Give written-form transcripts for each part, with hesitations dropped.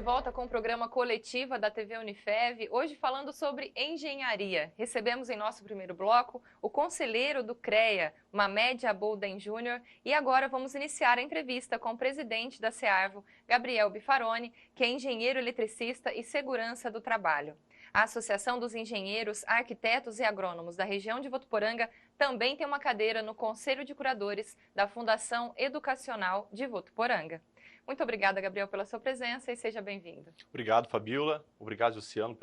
de volta com o programa Coletiva da TV Unifev, hoje falando sobre engenharia. Recebemos em nosso primeiro bloco o conselheiro do CREA, Mamed Bolden Júnior, e agora vamos iniciar a entrevista com o presidente da CEARVO, Gabriel Bifaroni, que é engenheiro eletricista e segurança do trabalho. A Associação dos Engenheiros, Arquitetos e Agrônomos da região de Votuporanga também tem uma cadeira no Conselho de Curadores da Fundação Educacional de Votuporanga. Muito obrigada, Gabriel, pela sua presença e seja bem-vindo. Obrigado, Fabiola. Obrigado, Luciano,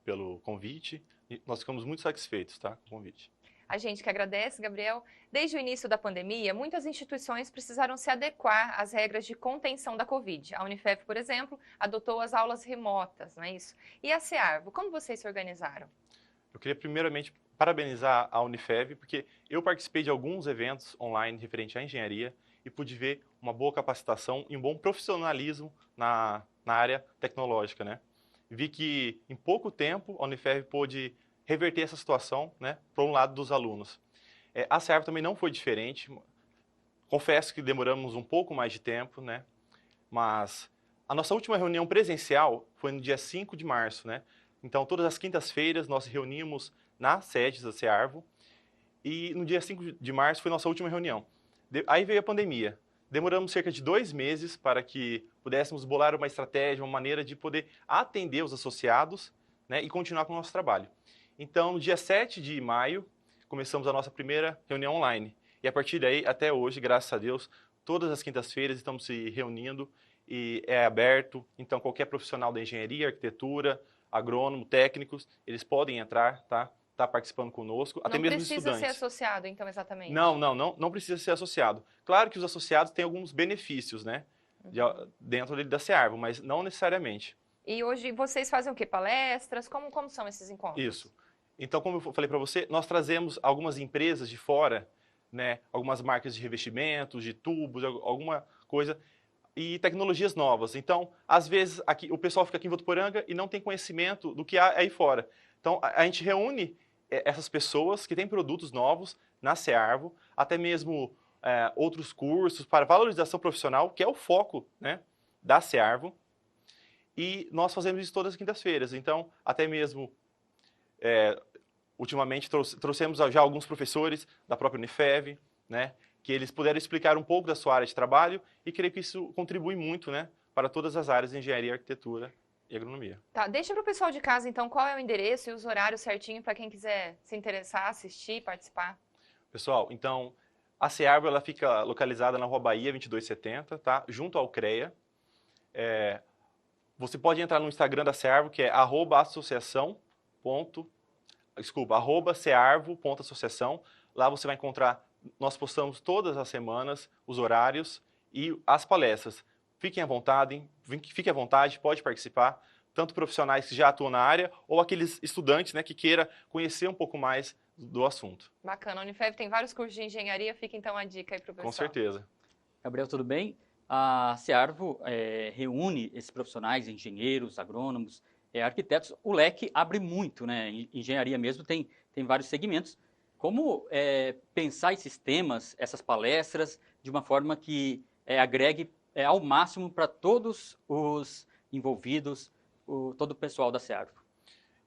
pelo convite. E nós ficamos muito satisfeitos, tá, com o convite. A gente que agradece, Gabriel. Desde o início da pandemia, muitas instituições precisaram se adequar às regras de contenção da Covid. A Unifev, por exemplo, adotou as aulas remotas, não é isso? E a CEARVO, como vocês se organizaram? Eu queria primeiramente parabenizar a Unifev, porque eu participei de alguns eventos online referente à engenharia e pude ver uma boa capacitação e um bom profissionalismo na área tecnológica, né? Vi que em pouco tempo a Unifev pôde reverter essa situação, né, para um lado dos alunos. A CEARVO também não foi diferente. Confesso que demoramos um pouco mais de tempo, né? Mas a nossa última reunião presencial foi no dia 5 de março, né? Então, todas as quintas-feiras nós reunimos na sede da CEARVO e no dia 5 de março foi nossa última reunião. Aí veio a pandemia. Demoramos cerca de 2 meses para que pudéssemos bolar uma estratégia, uma maneira de poder atender os associados, né, e continuar com o nosso trabalho. Então, no dia 7 de maio, começamos a nossa primeira reunião online. E a partir daí, até hoje, graças a Deus, todas as quintas-feiras estamos se reunindo e é aberto. Então, qualquer profissional da engenharia, arquitetura, agrônomo, técnicos, eles podem entrar, tá? Tá participando conosco, até mesmo estudantes. Não precisa ser associado, então, exatamente? Não precisa ser associado. Claro que os associados têm alguns benefícios, né? Dentro da CEARVO, mas não necessariamente. E hoje vocês fazem o quê? Palestras? Como são esses encontros? Isso. Então, como eu falei para você, nós trazemos algumas empresas de fora, né? Algumas marcas de revestimentos, de tubos, alguma coisa, e tecnologias novas. Então, às vezes, aqui, o pessoal fica aqui em Votuporanga e não tem conhecimento do que há aí fora. Então, a gente reúne essas pessoas que têm produtos novos na CEARVO, até mesmo outros cursos para valorização profissional, que é o foco, né, da CEARVO. E nós fazemos isso todas as quintas-feiras. Então, até mesmo, ultimamente, trouxemos já alguns professores da própria Unifev, né, que eles puderam explicar um pouco da sua área de trabalho e creio que isso contribui muito, né, para todas as áreas de engenharia, arquitetura e agronomia. Tá, deixa para o pessoal de casa, então, qual é o endereço e os horários certinho para quem quiser se interessar, assistir, participar. Pessoal, então, a CEARVO ela fica localizada na Rua Bahia 2270, tá? Junto ao CREA. Você pode entrar no Instagram da CEARVO, que é @cearvo.associação. Lá você vai encontrar, nós postamos todas as semanas os horários e as palestras. Fique à vontade, pode participar, tanto profissionais que já atuam na área ou aqueles estudantes, né, que queira conhecer um pouco mais do assunto. Bacana, a Unifev tem vários cursos de engenharia, fica então a dica aí para o pessoal. Com certeza. Gabriel, tudo bem? A CEARVO reúne esses profissionais, engenheiros, agrônomos, arquitetos. O leque abre muito, né? Engenharia mesmo tem vários segmentos. Como pensar esses temas, essas palestras, de uma forma que agregue ao máximo para todos os envolvidos, todo o pessoal da CEARVO?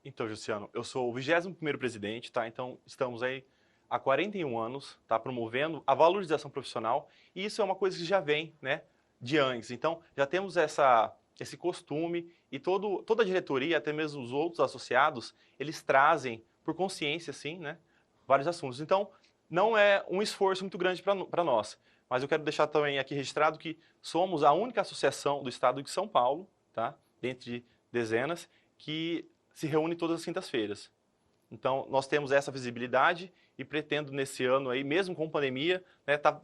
Então, Luciano, eu sou o 21º presidente, tá? Então, estamos aí há 41 anos, tá? Promovendo a valorização profissional e isso é uma coisa que já vem, né, de antes. Então, já temos esse costume e toda a diretoria, até mesmo os outros associados, eles trazem, por consciência, assim, né, vários assuntos. Então, não é um esforço muito grande para nós. Mas eu quero deixar também aqui registrado que somos a única associação do estado de São Paulo, tá? Dentre dezenas, que se reúne todas as quintas-feiras. Então, nós temos essa visibilidade e pretendo nesse ano aí, mesmo com pandemia, né, tá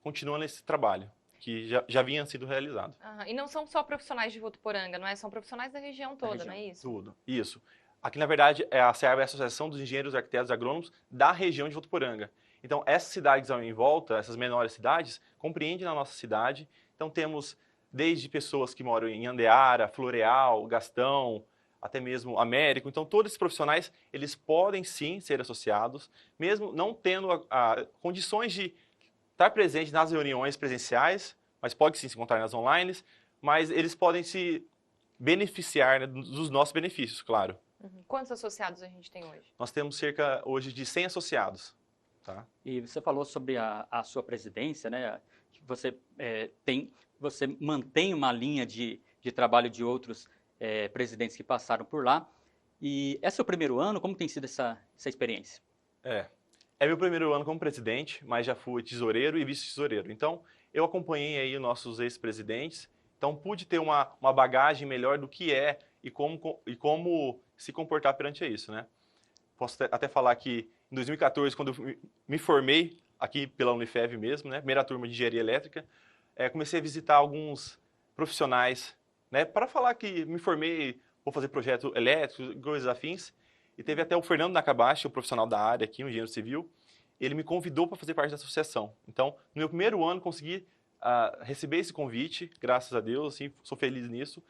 continuando esse trabalho, que já vinha sido realizado. E não são só profissionais de Votuporanga, não é? São profissionais da região toda, não é isso? Tudo, isso. Aqui, na verdade, a CEARVO é a Associação dos Engenheiros, Arquitetos e Agrônomos da região de Votuporanga. Então, essas cidades em volta, essas menores cidades, compreendem a nossa cidade. Então, temos desde pessoas que moram em Andeara, Floreal, Gastão, até mesmo Américo. Então, todos esses profissionais, eles podem sim ser associados, mesmo não tendo condições de estar presente nas reuniões presenciais, mas pode sim se encontrar nas online, mas eles podem se beneficiar, né, dos nossos benefícios, claro. Quantos associados a gente tem hoje? Nós temos cerca, hoje, de 100 associados. Tá? E você falou sobre a sua presidência, né? Que você você mantém uma linha de trabalho de outros presidentes que passaram por lá. E esse é o primeiro ano, como tem sido essa experiência? É meu primeiro ano como presidente, mas já fui tesoureiro e vice-tesoureiro. Então, eu acompanhei aí os nossos ex-presidentes, então pude ter uma bagagem melhor do que é e como se comportar perante isso, né? Posso até falar que em 2014, quando eu me formei aqui pela Unifev mesmo, né, primeira turma de engenharia elétrica, comecei a visitar alguns profissionais, né, para falar que me formei, vou fazer projeto elétrico, coisas afins. E teve até o Fernando Nakabashi, um profissional da área aqui, um engenheiro civil, ele me convidou para fazer parte da associação. Então, no meu primeiro ano, consegui receber esse convite, graças a Deus, assim, sou feliz nisso.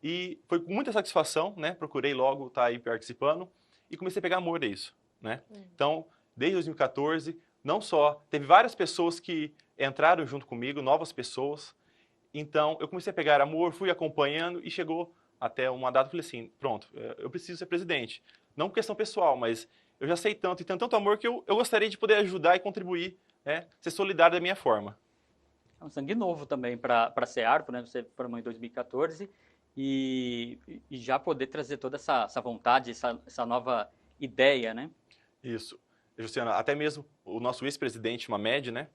E foi com muita satisfação, né, procurei logo estar aí participando e comecei a pegar amor a isso, né. Então, desde 2014, não só, teve várias pessoas que entraram junto comigo, novas pessoas. Então, eu comecei a pegar amor, fui acompanhando e chegou até uma data, eu falei assim, pronto, eu preciso ser presidente. Não por questão pessoal, mas eu já sei tanto e tenho tanto amor que eu gostaria de poder ajudar e contribuir, né, ser solidário da minha forma. É um sangue novo também para a Cearpo, né? Você formou em 2014 e já poder trazer toda essa vontade, essa nova ideia, né? Isso. Justiana, até mesmo o nosso ex-presidente, Mamed, né?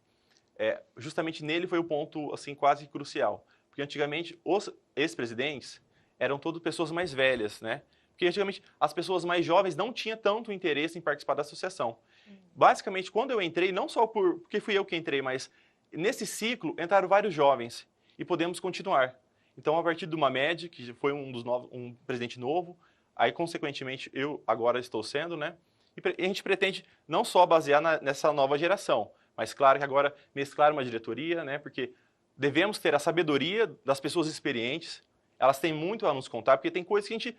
Justamente nele foi o ponto, assim, quase crucial. Porque antigamente os ex-presidentes eram todas pessoas mais velhas, né? Porque antigamente as pessoas mais jovens não tinham tanto interesse em participar da associação. Basicamente, quando eu entrei, não só porque fui eu que entrei, mas nesse ciclo entraram vários jovens e podemos continuar. Então, a partir do Mamed, que foi um presidente novo, aí, consequentemente, eu agora estou sendo, né? E a gente pretende não só basear nessa nova geração, mas, claro, que agora mesclar uma diretoria, né? Porque devemos ter a sabedoria das pessoas experientes, elas têm muito a nos contar, porque tem coisas que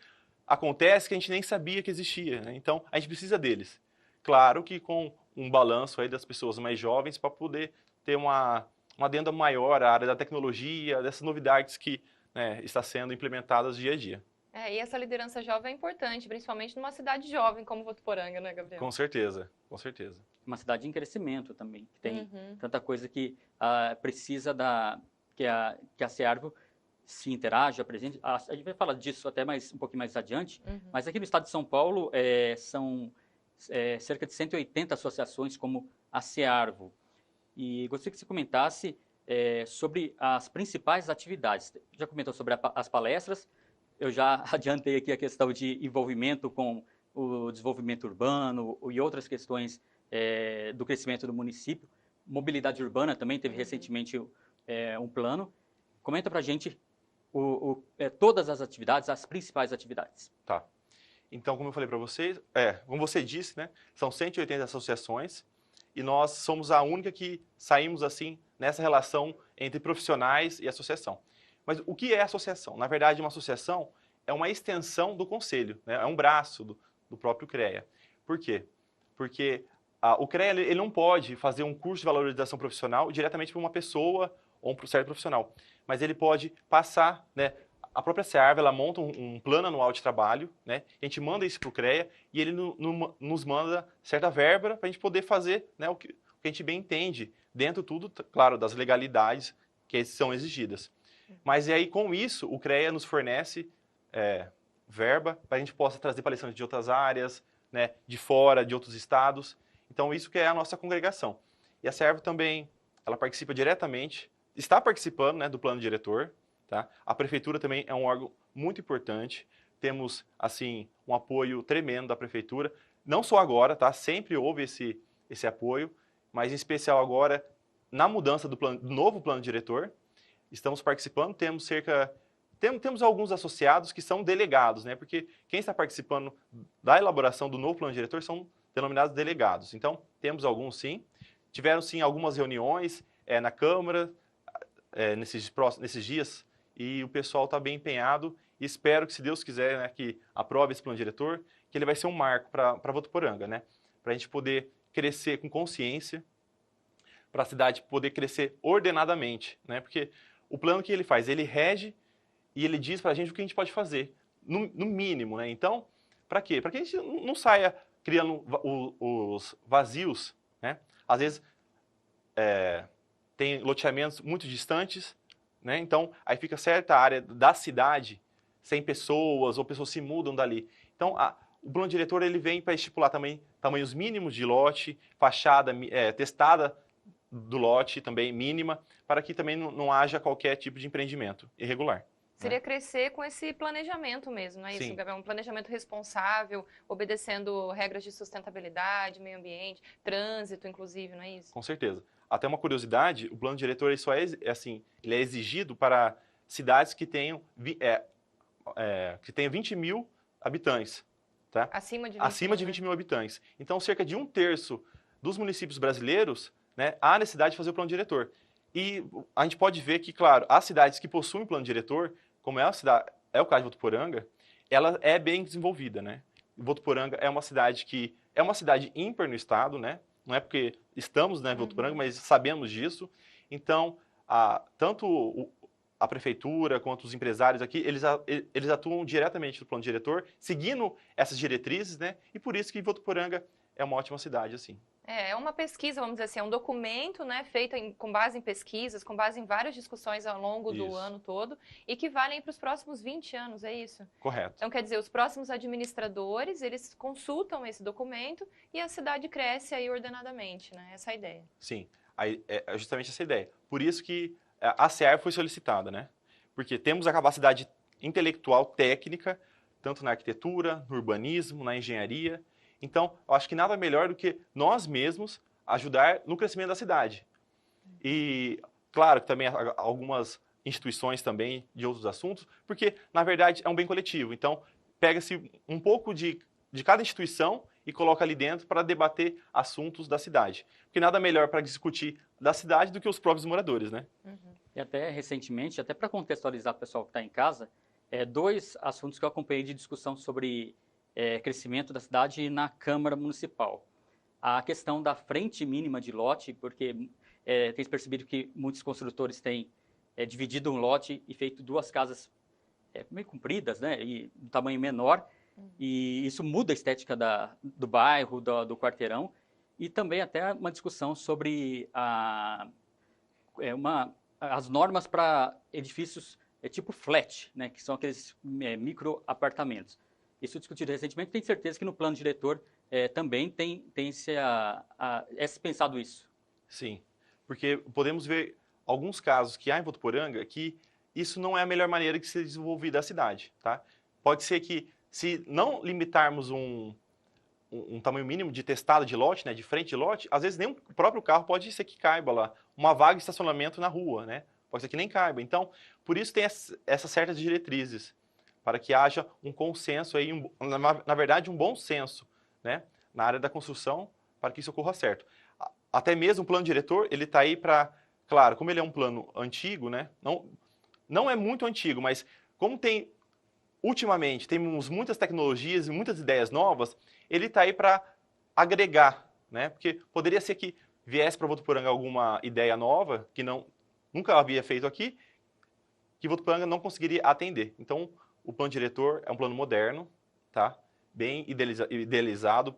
acontece que a gente nem sabia que existia, né? Então, a gente precisa deles. Claro que com um balanço aí das pessoas mais jovens para poder ter uma adenda maior à área da tecnologia, dessas novidades que, né, está sendo implementadas dia a dia. E essa liderança jovem é importante, principalmente numa cidade jovem como Votuporanga, né, Gabriel? Com certeza, com certeza. Uma cidade em crescimento também, que tem tanta coisa que precisa que a Cearvo se interaja, apresente. A gente vai falar disso até um pouquinho mais adiante, mas aqui no estado de São Paulo são cerca de 180 associações como a Cearvo. E gostaria que você comentasse sobre as principais atividades. Já comentou sobre as palestras, eu já adiantei aqui a questão de envolvimento com o desenvolvimento urbano e outras questões do crescimento do município. Mobilidade urbana também teve recentemente um plano. Comenta para a gente todas as atividades, as principais atividades. Tá. Então, como eu falei para vocês, como você disse, né, são 180 associações e nós somos a única que saímos assim nessa relação entre profissionais e associação. Mas o que é associação? Na verdade, uma associação é uma extensão do conselho, né? É um braço do próprio CREA. Por quê? Porque o CREA ele não pode fazer um curso de valorização profissional diretamente para uma pessoa ou um certo profissional, mas ele pode passar, né? A própria Cearvo, ela monta um plano anual de trabalho, né? A gente manda isso para o CREA e ele nos manda certa verba para a gente poder fazer, né, o que a gente bem entende, dentro tudo, claro, das legalidades que são exigidas. Mas e aí, com isso, o CREA nos fornece verba para a gente possa trazer palestrantes de outras áreas, né, de fora, de outros estados. Então, isso que é a nossa congregação. E a Cearvo também, ela participa diretamente, está participando, né, do plano diretor. Tá? A prefeitura também é um órgão muito importante. Temos, assim, um apoio tremendo da prefeitura. Não só agora, tá? Sempre houve esse apoio, mas em especial agora, na mudança do novo plano diretor. Estamos participando, temos alguns associados que são delegados, né? Porque quem está participando da elaboração do novo plano diretor são denominados delegados. Então, temos alguns sim. Tiveram sim algumas reuniões na Câmara nesses dias e o pessoal está bem empenhado e espero que, se Deus quiser, né, que aprove esse plano diretor, que ele vai ser um marco para Votuporanga, né? Para a gente poder crescer com consciência, para a cidade poder crescer ordenadamente, né? Porque o plano que ele faz, ele rege e ele diz para a gente o que a gente pode fazer, no mínimo, né? Então, para quê? Para que a gente não saia criando os vazios, né? Às vezes, tem loteamentos muito distantes, né? Então, aí fica certa área da cidade sem pessoas, ou pessoas se mudam dali. Então, o plano diretor ele vem para estipular também tamanhos mínimos de lote, fachada testada do lote também mínima, para que também não haja qualquer tipo de empreendimento irregular. Seria crescer com esse planejamento mesmo, não é isso, Gabriel? Um planejamento responsável, obedecendo regras de sustentabilidade, meio ambiente, trânsito, inclusive, não é isso? Com certeza. Até uma curiosidade, o plano diretor ele só ele é exigido para cidades que tenham 20 mil habitantes. Tá? Acima de 20 Acima mil, de né? 20 mil habitantes. Então, cerca de 1/3 dos municípios brasileiros, né, há necessidade de fazer o plano diretor. E a gente pode ver que, claro, as cidades que possuem plano diretor, como é o caso de Votuporanga, ela é bem desenvolvida, né? Votuporanga é uma cidade que é uma cidade ímpar no estado, né? Não é porque estamos, né, em Votuporanga, mas sabemos disso. Então, tanto a prefeitura quanto os empresários aqui, eles atuam diretamente no plano diretor, seguindo essas diretrizes, né? E por isso que Votuporanga é uma ótima cidade, assim. É uma pesquisa, vamos dizer assim, é um documento, né, feito com base em pesquisas, com base em várias discussões ao longo do ano todo e que valem para os próximos 20 anos, é isso? Correto. Então, quer dizer, os próximos administradores, eles consultam esse documento e a cidade cresce aí ordenadamente, né? Essa é a ideia. Sim, é justamente essa ideia. Por isso que a SEAR foi solicitada, né? Porque temos a capacidade intelectual, técnica, tanto na arquitetura, no urbanismo, na engenharia. Então, eu acho que nada melhor do que nós mesmos ajudar no crescimento da cidade. E, claro, que também algumas instituições também de outros assuntos, porque, na verdade, é um bem coletivo. Então, pega-se um pouco de cada instituição e coloca ali dentro para debater assuntos da cidade. Porque nada melhor para discutir da cidade do que os próprios moradores, né? E até recentemente, até para contextualizar o pessoal que está em casa, 2 assuntos que eu acompanhei de discussão sobre crescimento da cidade na Câmara Municipal. A questão da frente mínima de lote, porque tem percebido que muitos construtores têm dividido um lote e feito 2 casas meio compridas, né, e de tamanho menor, e isso muda a estética do bairro, do quarteirão, e também até uma discussão sobre as normas para edifícios tipo flat, né, que são aqueles micro apartamentos. Isso discutido recentemente, tenho certeza que no plano diretor também tem se pensado isso. Sim, porque podemos ver alguns casos que há em Votuporanga que isso não é a melhor maneira de se desenvolver da cidade, tá? Pode ser que, se não limitarmos um tamanho mínimo de testada de lote, né, de frente de lote, às vezes nem o próprio carro pode ser que caiba lá. Uma vaga de estacionamento na rua, né? Pode ser que nem caiba. Então, por isso tem essas certas diretrizes, para que haja um consenso aí, na verdade, um bom senso, né, na área da construção, para que isso ocorra certo. Até mesmo o plano diretor, ele está aí para, claro, como ele é um plano antigo, né, não é muito antigo, mas como ultimamente, temos muitas tecnologias e muitas ideias novas, ele está aí para agregar, né, porque poderia ser que viesse para Votuporanga alguma ideia nova, que nunca havia feito aqui, que Votuporanga não conseguiria atender. Então, o plano diretor é um plano moderno, tá? Bem idealizado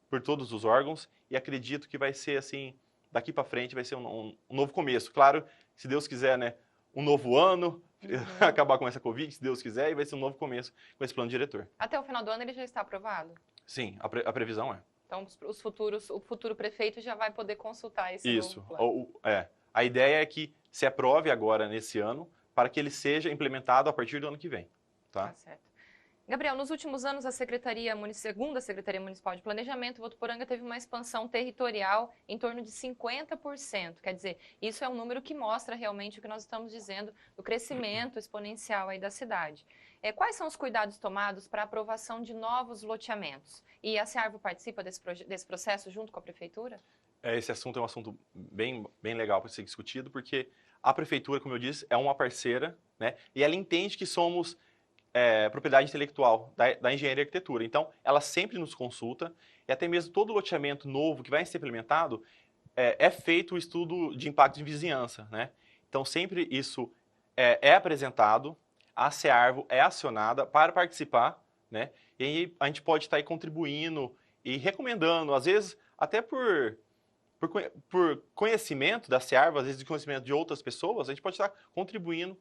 por todos os órgãos, e acredito que vai ser assim, daqui para frente vai ser um novo começo. Claro, se Deus quiser, né, um novo ano, acabar com essa Covid, se Deus quiser, e vai ser um novo começo com esse plano diretor. Até o final do ano ele já está aprovado? Sim, a previsão é. Então, o futuro prefeito já vai poder consultar esse Isso, novo plano. a ideia é que se aprove agora nesse ano, para que ele seja implementado a partir do ano que vem. Tá certo. Gabriel, nos últimos anos, segundo a Secretaria Municipal de Planejamento, Votuporanga teve uma expansão territorial em torno de 50%. Quer dizer, isso é um número que mostra realmente o que nós estamos dizendo do crescimento exponencial aí da cidade. Quais são os cuidados tomados para a aprovação de novos loteamentos? E a Searvo participa desse processo junto com a Prefeitura? Esse assunto é um assunto bem legal para ser discutido, porque a Prefeitura, como eu disse, é uma parceira, né? E ela entende que somos propriedade intelectual da engenharia e arquitetura. Então, ela sempre nos consulta, e até mesmo todo loteamento novo que vai ser implementado, é feito o estudo de impacto de vizinhança, né? Então, sempre isso é apresentado, a Cearvo é acionada para participar, né? E aí a gente pode estar aí contribuindo e recomendando, às vezes até por conhecimento da Cearvo, às vezes de conhecimento de outras pessoas, a gente pode estar contribuindo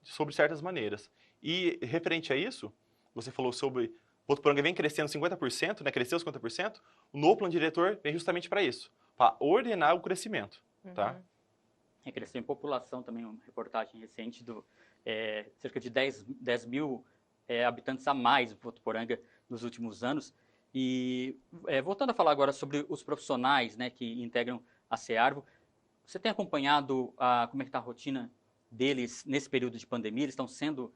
sobre certas maneiras. E referente a isso, você falou sobre Votuporanga vem crescendo 50%, né? Cresceu 50%, o novo plano diretor vem justamente para isso, para ordenar o crescimento, tá? Cresceu em população também, uma reportagem recente do cerca de 10 mil habitantes a mais em Votuporanga nos últimos anos. E voltando a falar agora sobre os profissionais, né, que integram a Cearvo, você tem acompanhado como é que está a rotina deles nesse período de pandemia? Eles estão sendo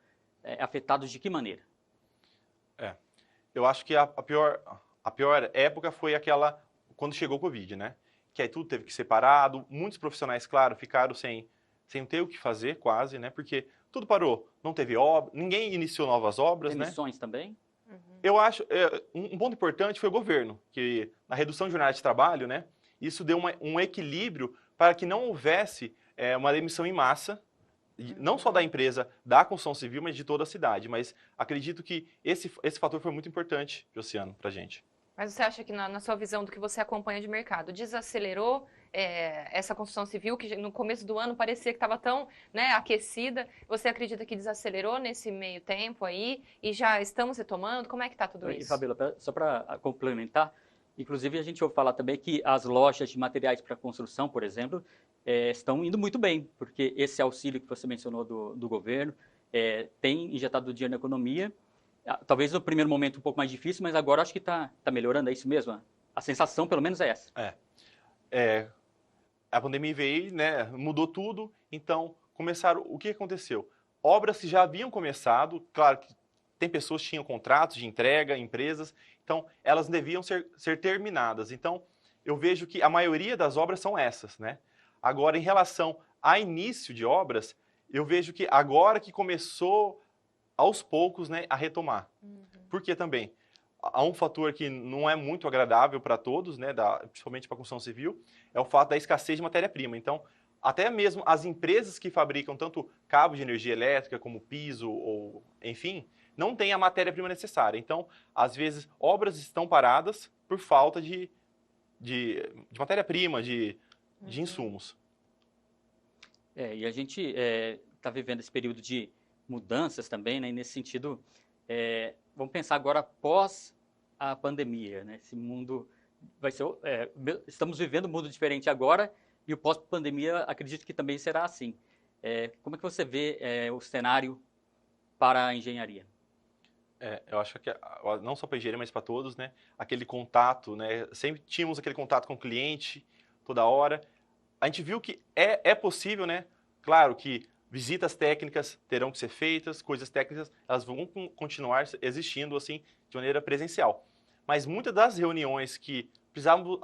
afetados de que maneira? Eu acho que a pior época foi aquela quando chegou o Covid, né? Que aí tudo teve que ser parado, muitos profissionais, claro, ficaram sem ter o que fazer quase, né? Porque tudo parou, não teve obra, ninguém iniciou novas obras, né? Demissões também? Eu acho, um ponto importante foi o governo, que na redução de jornada de trabalho, né? Isso deu um equilíbrio para que não houvesse uma demissão em massa, não só da empresa, da construção civil, mas de toda a cidade. Mas acredito que esse fator foi muito importante, Josiano, para a gente. Mas você acha que, na sua visão do que você acompanha de mercado, desacelerou essa construção civil, que no começo do ano parecia que estava tão, né, aquecida? Você acredita que desacelerou nesse meio tempo aí e já estamos retomando? Como é que está tudo isso? Fabíola, só para complementar, inclusive a gente ouve falar também que as lojas de materiais para construção, por exemplo, estão indo muito bem, porque esse auxílio que você mencionou do governo tem injetado dinheiro na economia. Talvez no primeiro momento um pouco mais difícil, mas agora acho que está melhorando, é isso mesmo? A sensação, pelo menos, é essa. A pandemia veio, né, mudou tudo, então começaram, o que aconteceu? Obras que já haviam começado, claro que tem pessoas que tinham contratos de entrega, empresas, então elas deviam ser terminadas. Então, eu vejo que a maioria das obras são essas, né? Agora, em relação a início de obras, eu vejo que agora que começou aos poucos, né, a retomar. Porque também há um fator que não é muito agradável para todos, né, principalmente para a construção civil, é o fato da escassez de matéria-prima. Então, até mesmo as empresas que fabricam tanto cabos de energia elétrica como piso ou, enfim, não têm a matéria-prima necessária. Então, às vezes, obras estão paradas por falta de matéria-prima, de insumos. E a gente está vivendo esse período de mudanças também, né? E nesse sentido, vamos pensar agora após a pandemia, né? Esse mundo vai ser, estamos vivendo um mundo diferente agora e o pós-pandemia acredito que também será assim. Como é que você vê o cenário para a engenharia? Eu acho que não só para a engenharia, mas para todos, né? Aquele contato, né? Sempre tínhamos aquele contato com o cliente toda hora. A gente viu que é possível, né? Claro que visitas técnicas terão que ser feitas, coisas técnicas, elas vão continuar existindo assim de maneira presencial. Mas muitas das reuniões que precisavam,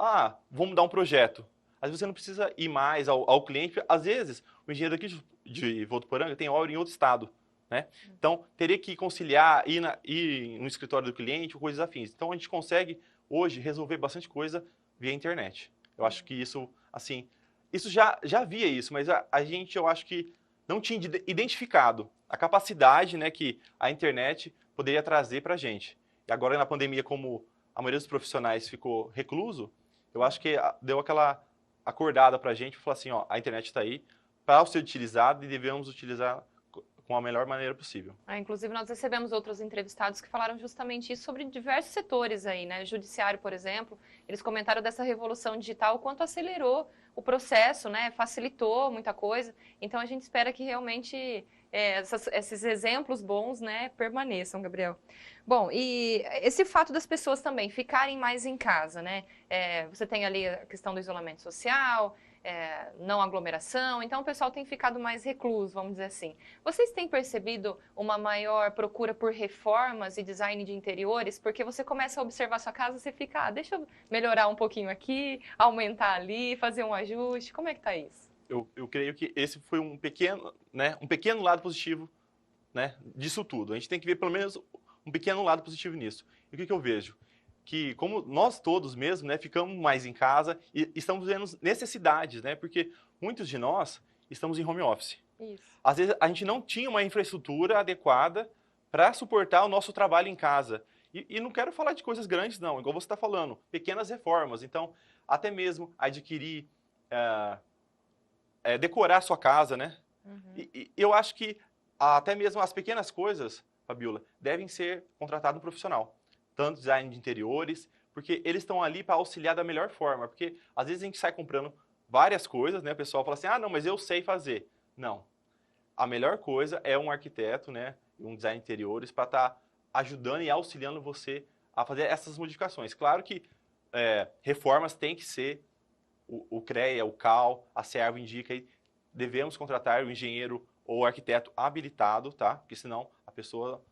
vamos dar um projeto. Às vezes você não precisa ir mais ao cliente, às vezes o engenheiro aqui de Votuporanga tem obra em outro estado, né? Então, teria que conciliar, ir no escritório do cliente, ou coisas afins. Então, a gente consegue hoje resolver bastante coisa via internet. Eu acho que isso, assim, isso já havia isso, mas a gente, eu acho que não tinha identificado a capacidade, né, que a internet poderia trazer para a gente. E agora, na pandemia, como a maioria dos profissionais ficou recluso, eu acho que deu aquela acordada para a gente, falar assim, a internet está aí para ser utilizada e devemos utilizar com a melhor maneira possível. Inclusive, nós recebemos outros entrevistados que falaram justamente isso sobre diversos setores aí, né? Judiciário, por exemplo, eles comentaram dessa revolução digital, o quanto acelerou o processo, né? Facilitou muita coisa. Então, a gente espera que realmente esses exemplos bons, né, permaneçam, Gabriel. Bom, e esse fato das pessoas também ficarem mais em casa, né? Você tem ali a questão do isolamento social, não aglomeração, então o pessoal tem ficado mais recluso, vamos dizer assim. Vocês têm percebido uma maior procura por reformas e design de interiores? Porque você começa a observar sua casa, você fica, deixa eu melhorar um pouquinho aqui, aumentar ali, fazer um ajuste. Como é que tá isso? Eu creio que esse foi um pequeno lado positivo, né, disso tudo. A gente tem que ver pelo menos um pequeno lado positivo nisso. E o que eu vejo? Que como nós todos mesmo, né, ficamos mais em casa e estamos vendo necessidades, né, porque muitos de nós estamos em home office, Isso. Às vezes a gente não tinha uma infraestrutura adequada para suportar o nosso trabalho em casa. E não quero falar de coisas grandes, não, igual você está falando, pequenas reformas. Então, até mesmo adquirir, decorar a sua casa, né? Uhum. E eu acho que até mesmo as pequenas coisas, Fabiola, devem ser contratado um profissional. Tanto design de interiores, porque eles estão ali para auxiliar da melhor forma. Porque às vezes a gente sai comprando várias coisas, né? O pessoal fala assim, ah, não, mas eu sei fazer. Não. A melhor coisa é um arquiteto, né? Um design de interiores para estar ajudando e auxiliando você a fazer essas modificações. Claro que reformas têm que ser o CREA, o CAL, a Servo indica aí, devemos contratar o engenheiro ou o arquiteto habilitado, tá? Porque senão a pessoa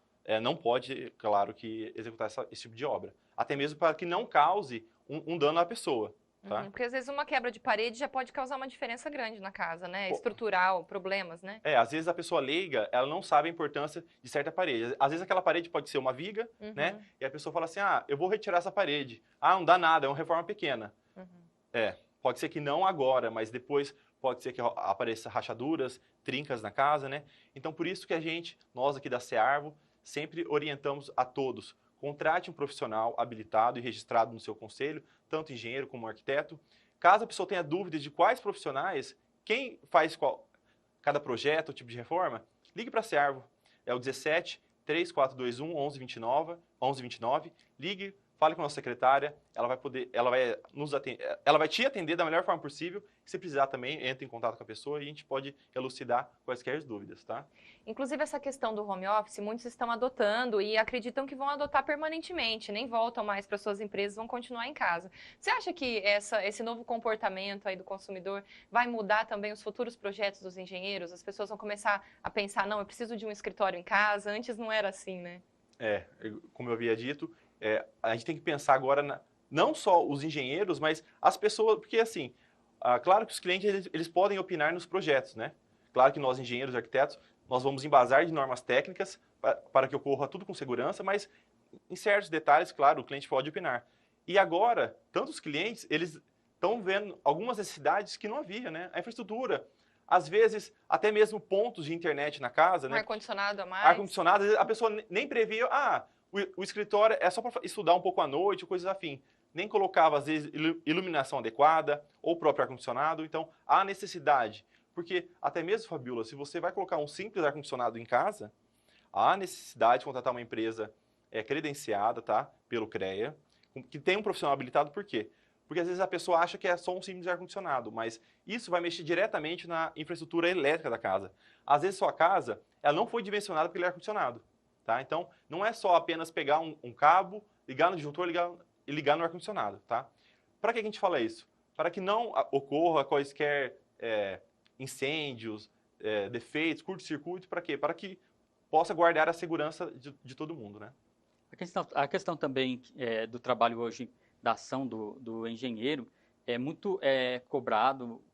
não pode, claro, que executar esse tipo de obra. Até mesmo para que não cause um dano à pessoa, tá? Porque às vezes uma quebra de parede já pode causar uma diferença grande na casa, né? Pô, Estrutural, problemas, né? às vezes a pessoa leiga, ela não sabe a importância de certa parede. Às vezes aquela parede pode ser uma viga, né? Uhum, E a pessoa fala assim, ah, eu vou retirar essa parede. Ah, não dá nada, é uma reforma pequena. uhum. Pode ser que não agora, mas depois pode ser que apareça rachaduras, trincas na casa, né? Então, por isso que nós aqui da Cearvo, sempre orientamos a todos. Contrate um profissional habilitado e registrado no seu conselho, tanto engenheiro como arquiteto. Caso a pessoa tenha dúvidas de quais profissionais, quem faz cada projeto, tipo de reforma, ligue para a Cearvo. É o 17 3421 1129. Ligue, fale com a nossa secretária, ela vai te atender da melhor forma possível. Se precisar também, entre em contato com a pessoa e a gente pode elucidar quaisquer dúvidas, tá? Inclusive, essa questão do home office, muitos estão adotando e acreditam que vão adotar permanentemente, nem voltam mais para suas empresas, vão continuar em casa. Você acha que esse novo comportamento aí do consumidor vai mudar também os futuros projetos dos engenheiros? As pessoas vão começar a pensar, não, eu preciso de um escritório em casa, antes não era assim, né? Como eu havia dito, a gente tem que pensar agora não só os engenheiros, mas as pessoas, porque assim, claro que os clientes eles podem opinar nos projetos, né? Claro que nós, engenheiros e arquitetos, nós vamos embasar de normas técnicas para que ocorra tudo com segurança, mas em certos detalhes, claro, o cliente pode opinar. E agora, tanto os clientes, eles estão vendo algumas necessidades que não havia, né? A infraestrutura, às vezes, até mesmo pontos de internet na casa, Um né? ar-condicionado a mais. Ar-condicionado, às vezes a pessoa nem previa, o escritório é só para estudar um pouco à noite, coisas afim. Nem colocava, às vezes, iluminação adequada ou o próprio ar-condicionado. Então, há necessidade. Porque, até mesmo, Fabiola, se você vai colocar um simples ar-condicionado em casa, há necessidade de contratar uma empresa credenciada, tá? Pelo CREA, que tem um profissional habilitado. Por quê? Porque, às vezes, a pessoa acha que é só um simples ar-condicionado, mas isso vai mexer diretamente na infraestrutura elétrica da casa. Às vezes, sua casa ela não foi dimensionada para aquele ar-condicionado. Tá? Então, não é só apenas pegar um cabo, ligar no disjuntor e ligar no ar-condicionado. Tá? Para que a gente fala isso? Para que não ocorra quaisquer incêndios, defeitos, curto-circuito, para quê? Para que possa guardar a segurança de todo mundo. Né? A questão também do trabalho hoje, da ação do engenheiro, é muito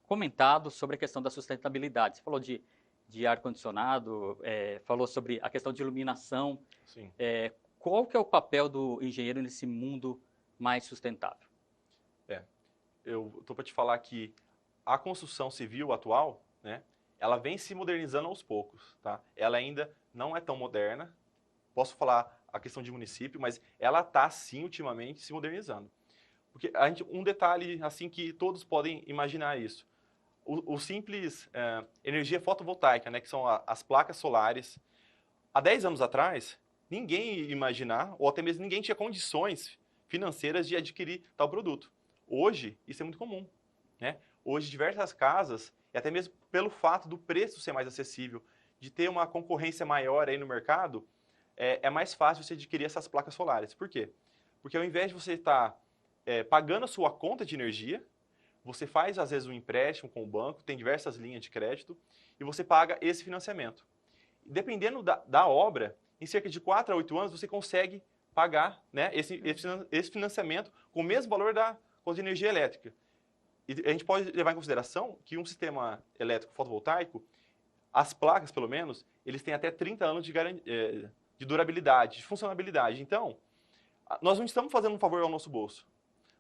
comentado sobre a questão da sustentabilidade. Você falou de ar-condicionado, falou sobre a questão de iluminação. Sim. Qual que é o papel do engenheiro nesse mundo mais sustentável? Eu estou para te falar que a construção civil atual, né, ela vem se modernizando aos poucos. Tá? Ela ainda não é tão moderna. Posso falar a questão de município, mas ela está, sim, ultimamente se modernizando. Porque um detalhe assim que todos podem imaginar isso. O simples energia fotovoltaica, né, que são as placas solares. Há 10 anos atrás, ninguém ia imaginar, ou até mesmo ninguém tinha condições financeiras de adquirir tal produto. Hoje, isso é muito comum. Né? Hoje, diversas casas, e até mesmo pelo fato do preço ser mais acessível, de ter uma concorrência maior aí no mercado, é mais fácil você adquirir essas placas solares. Por quê? Porque ao invés de você estar pagando a sua conta de energia, você faz, às vezes, um empréstimo com o banco, tem diversas linhas de crédito, e você paga esse financiamento. Dependendo da obra, em cerca de 4 a 8 anos, você consegue pagar, né, esse financiamento com o mesmo valor da conta de energia elétrica. E a gente pode levar em consideração que um sistema elétrico fotovoltaico, as placas, pelo menos, eles têm até 30 anos de durabilidade, de funcionabilidade. Então, nós não estamos fazendo um favor ao nosso bolso.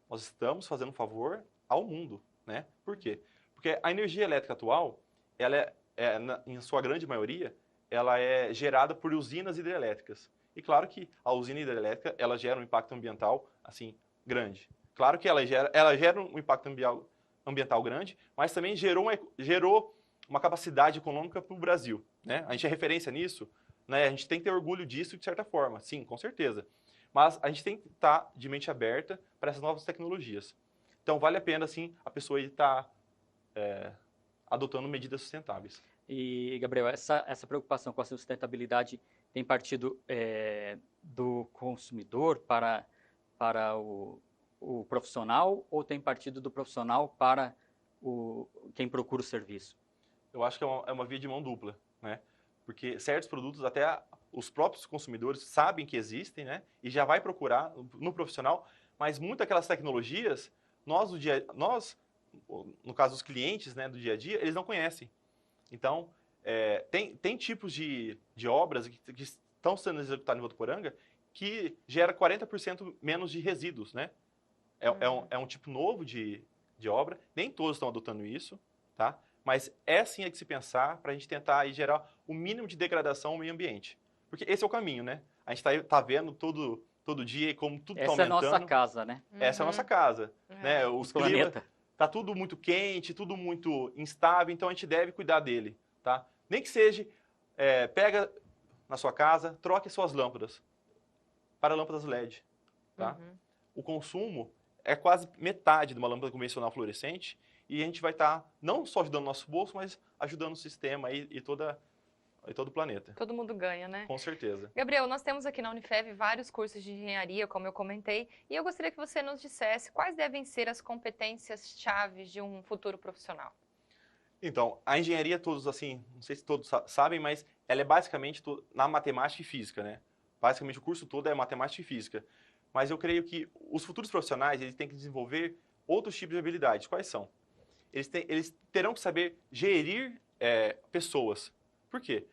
Nós estamos fazendo um favor ao mundo, né? Por quê? Porque a energia elétrica atual, ela em sua grande maioria, ela é gerada por usinas hidrelétricas. E claro que a usina hidrelétrica, ela gera um impacto ambiental, assim, grande. Claro que ela gera um impacto ambiental grande, mas também gerou uma capacidade econômica para o Brasil, né? A gente é referência nisso, né? A gente tem que ter orgulho disso de certa forma, sim, com certeza. Mas a gente tem que estar de mente aberta para essas novas tecnologias. Então, vale a pena, sim, a pessoa estar adotando medidas sustentáveis. E, Gabriel, essa preocupação com a sustentabilidade tem partido do consumidor para o profissional ou tem partido do profissional para quem procura o serviço? Eu acho que é uma via de mão dupla, né? Porque certos produtos, até os próprios consumidores sabem que existem, né? E já vai procurar no profissional, mas muitas daquelas tecnologias, nós, no caso os clientes, né, do dia a dia, eles não conhecem. Então, tem tipos de obras que estão sendo executadas em Votuporanga que gera 40% menos de resíduos, né? É um tipo novo de obra, nem todos estão adotando isso, tá? Mas sim é que se pensar para a gente tentar aí gerar o mínimo de degradação ao meio ambiente. Porque esse é o caminho, né? A gente tá vendo todo dia como tudo está aumentando. Essa é a nossa casa, né? Essa é a nossa casa, né? Os planeta. Tá tudo muito quente, tudo muito instável, então a gente deve cuidar dele, tá? Nem que seja, pega na sua casa, troque suas lâmpadas para lâmpadas LED, tá? O consumo é quase metade de uma lâmpada convencional fluorescente e a gente vai estar não só ajudando o nosso bolso, mas ajudando o sistema e todo o planeta. Todo mundo ganha, né? Com certeza. Gabriel, nós temos aqui na Unifev vários cursos de engenharia, como eu comentei, e eu gostaria que você nos dissesse quais devem ser as competências chaves de um futuro profissional. Então, a engenharia, todos assim, não sei se todos sabem, mas ela é basicamente na matemática e física, né? Basicamente o curso todo é matemática e física. Mas eu creio que os futuros profissionais, eles têm que desenvolver outros tipos de habilidades. Quais são? Eles terão que saber gerir pessoas. Por quê,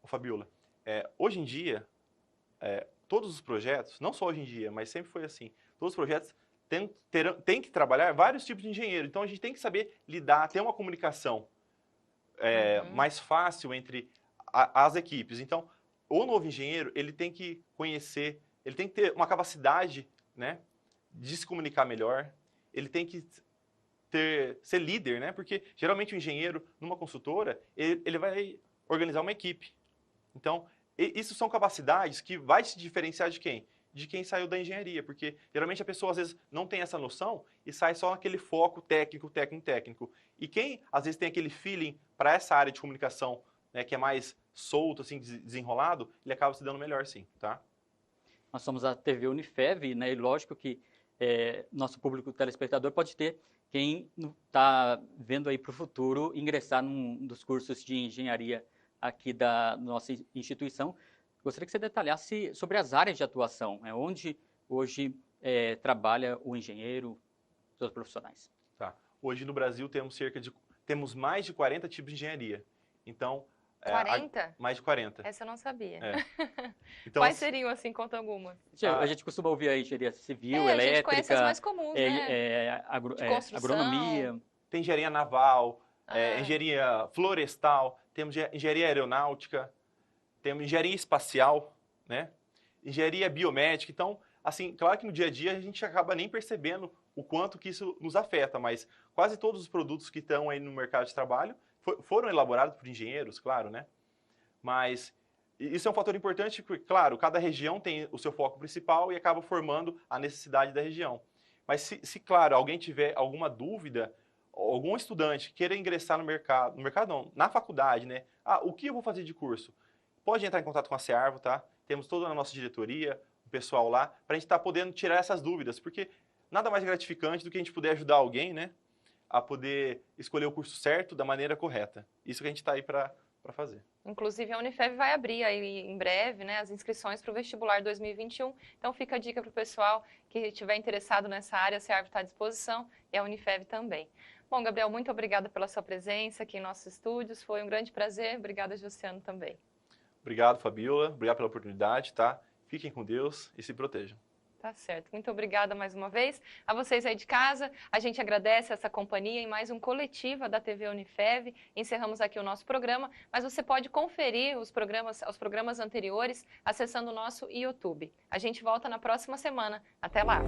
Fabiola? Hoje em dia, todos os projetos, não só hoje em dia, mas sempre foi assim, todos os projetos têm que trabalhar vários tipos de engenheiro. Então, a gente tem que saber lidar, ter uma comunicação mais fácil entre as equipes. Então, o novo engenheiro, ele tem que conhecer, ele tem que ter uma capacidade, né, de se comunicar melhor, ele tem que ser líder, né? Porque geralmente o engenheiro, numa consultora, ele vai organizar uma equipe. Então, isso são capacidades que vai se diferenciar de quem? De quem saiu da engenharia, porque geralmente a pessoa às vezes não tem essa noção e sai só naquele foco técnico. E quem às vezes tem aquele feeling para essa área de comunicação, né, que é mais solto, assim, desenrolado, ele acaba se dando melhor, sim, tá? Nós somos a TV Unifev, né? E lógico que nosso público telespectador pode ter quem está vendo aí para o futuro ingressar num dos cursos de engenharia aqui da nossa instituição. Gostaria que você detalhasse sobre as áreas de atuação, onde hoje trabalha o engenheiro, seus profissionais. Tá. Hoje no Brasil temos mais de 40 tipos de engenharia. Então, 40? Mais de 40. Essa eu não sabia. Então, quais seriam, assim, conta algumas? A gente costuma ouvir aí engenharia civil, a elétrica, gente conhece as mais comuns, né? De agronomia. Tem engenharia naval, engenharia florestal, temos engenharia aeronáutica, temos engenharia espacial, né? Engenharia biomédica. Então, assim, claro que no dia a dia a gente acaba nem percebendo o quanto que isso nos afeta, mas quase todos os produtos que estão aí no mercado de trabalho foram elaborados por engenheiros, claro, né? Mas isso é um fator importante porque, claro, cada região tem o seu foco principal e acaba formando a necessidade da região. Mas se claro, alguém tiver alguma dúvida, algum estudante queira ingressar no mercado não, na faculdade, né? O que eu vou fazer de curso? Pode entrar em contato com a Cearvo, tá? Temos toda a nossa diretoria, o pessoal lá, para a gente estar podendo tirar essas dúvidas, porque nada mais gratificante do que a gente poder ajudar alguém, né? A poder escolher o curso certo da maneira correta. Isso que a gente está aí para fazer. Inclusive, a Unifev vai abrir aí em breve, né, as inscrições para o vestibular 2021. Então, fica a dica para o pessoal que estiver interessado nessa área, a Cearvo está à disposição e a Unifev também. Bom, Gabriel, muito obrigada pela sua presença aqui em nossos estúdios. Foi um grande prazer. Obrigada, Josiano, também. Obrigado, Fabiola. Obrigado pela oportunidade, tá? Fiquem com Deus e se protejam. Tá certo. Muito obrigada mais uma vez. A vocês aí de casa, a gente agradece essa companhia em mais um Coletiva da TV Unifev. Encerramos aqui o nosso programa, mas você pode conferir os programas anteriores acessando o nosso YouTube. A gente volta na próxima semana. Até lá!